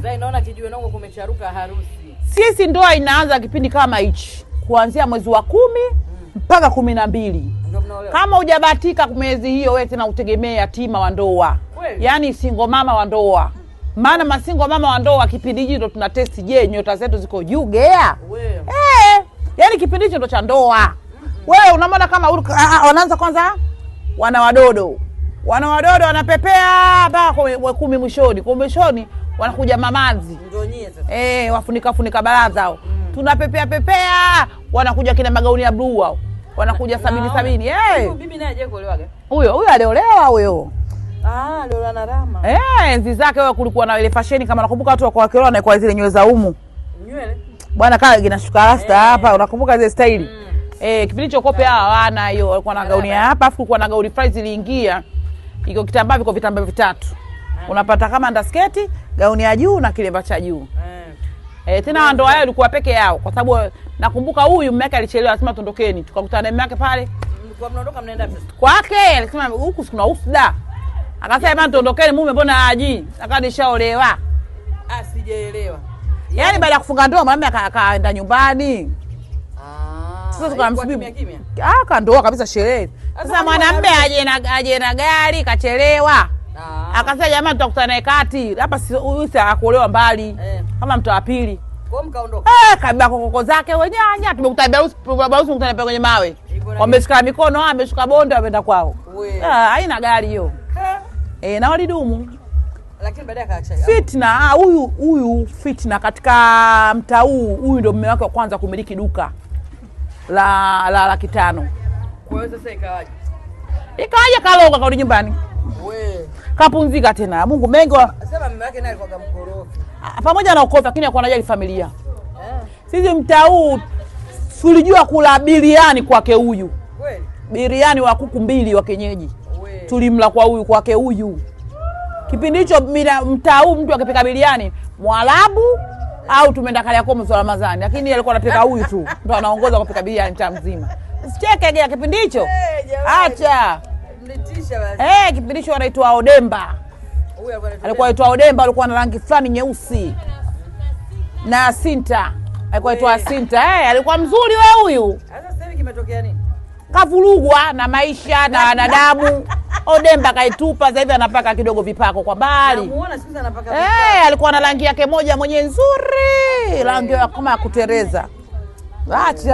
Sasa naona kijue nongo kumecharuka harusi. Sisi ndoa inaanza kipindi kama hichi. Kuanzia mwezi wa 10 mpaka 12. Kama hujabahatika mwezi hiyo wewe tena utegemea yatima wa ndoa. Yaani single mama wa ndoa. Maana masingo mama wa ndoa kipindi hicho ndo tuna test, je, nyota zetu ziko juu gea? Yaani kipindi hicho ndo cha ndoa. Wewe unamwona kama wanaanza kwanza wana wadodo. Wana wadodo wanapepea mpaka 10 mwishoni. Kwa mwishoni wanakuja mamazi. Ndio nyie sasa. Wafunika baraza hao. Tunapepea wanakuja kina magauni ya blue hao. Wanakuja 70. Bibi naye aje kuolewaga? Huyo aliolewa huyo. Lola na Rama. Enzi zake wewe kulikuwa na ile fashion kama nakumbuka watu wako wakiona na kwa zile nywele za umu. Nywele? Bwana kale ginashuka rasta hapa, unakumbuka zile style? Kipindi hicho kope hawana hiyo, walikuwa na gauni hapa, afu kulikuwa na gauni fries iliingia. Iko kitambaa viko vitambaa vitatu. Unapata kama ndasketi, gauni ya juu na kilemba cha juu. Tena ndoa yao ilikuwa peke yao kwa sababu nakumbuka huyu mume wake alichelewa, alisema tondokeni. Tukakutana na mume wake pale. Mlikuwa mnaondoka mnaenda wapi? Kwake alisema huku kuna usda. Akasema tondokeni, mume mbona haji? Akanishaolewa. Sijaelewa. Yaani baada ya kufunga ndoa mwanamume akaenda nyumbani. Sasa tukamsubiri kimya. Kandoa kabisa sherehe. Sasa mwanamume aje na gari kachelewa. Akasema jamaa tutakutana naye kati. Hapa huyu akaolewa mbali. Kama mtu wa pili. Kwa mkaondoka. Kabla kokoko zake wenyanya tumekutana barusi mkutana kwenye mawe. Wameshika mikono, ameshuka bonde wameenda kwao. Haina gari hiyo. Na walidumu. Lakini baadaye akaacha. Fitna, huyu Fitna katika mtaa huu, huyu ndio mume wake wa kwanza kumiliki duka la 500. Kwa hiyo sasa ikawaje? Ikawaje kalonga karudi nyumbani. Kapunzika tena. Mungu mengi sema mume wake naye alikuwa mkorofi. Pamoja na ukofi lakini alikuwa anajali familia. Sisi mtaa huu tulijua kula biriani kwake huyu. Kweli? Biriani wa kuku 2 wa kienyeji. Tulimla kwa huyu kwake huyu. Kipindi hicho mtaa huu mtu akipika biriani Mwarabu au tumeenda Kariakoo mwezi wa Ramadhani, lakini alikuwa anapika huyu tu ndo anaongoza kupika biriani mtaa mzima. Usicheke gea kipindi hicho. Acha. Mlitisha basi. Kipindi hicho anaitwa Odemba. Huyu alikuwa anaitwa Odemba, alikuwa na rangi fulani nyeusi. Na Sinta. Alikuwa anaitwa Sinta. Alikuwa mzuri wewe huyu. Sasa sasa hivi kimetokea nini? Kavurugwa na maisha na wanadamu. Odemba kaitupa, sasa hivi anapaka kidogo vipako kwa mbali. Namuona sasa anapaka vipako. Alikuwa na rangi yake moja mwenye nzuri, rangi kama ya kutereza. Acha.